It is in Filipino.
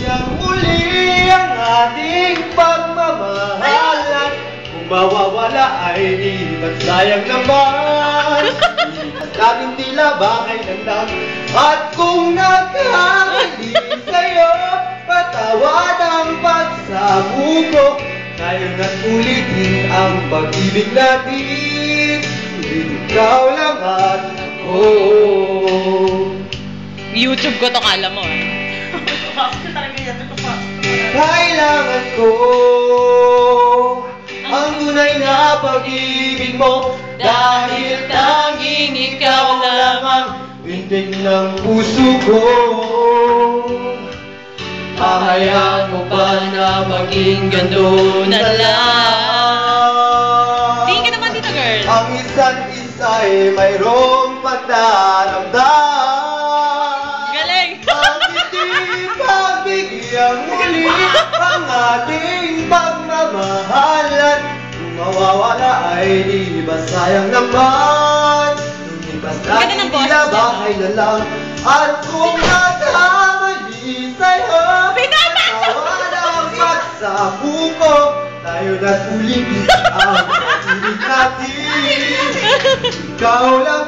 Yang muli ang ating pagmamahalan. Kung mawawala ay di ba't sayang naman. Laging tila bakay ng lang. At kung nagkamali sa'yo, patawad ang pagsabuko. Tayo na't ulitin ang pag-ibig natin. Ikaw lang at ako. YouTube ko to, kala mo Kailangan ko ang tunay na pag-ibig mo. Dahil tanging ikaw lang ang bintig ng puso ko. Hahayaan mo ba na maging gando na lang? Tingin ka naman dito, girl. Ang isa't isa'y mayroong pagdaramdam. Galing! Ang hindi pagbigyan muli ang ating pagmamahalan. Kung mawawala ay di ba sayang naman. Lumipas natin tila bahay na lang. At kung nagkamali sa'yo, patawad ang pagsabuko. Tayo na't ulitin ang pag-ibig natin. Ikaw lang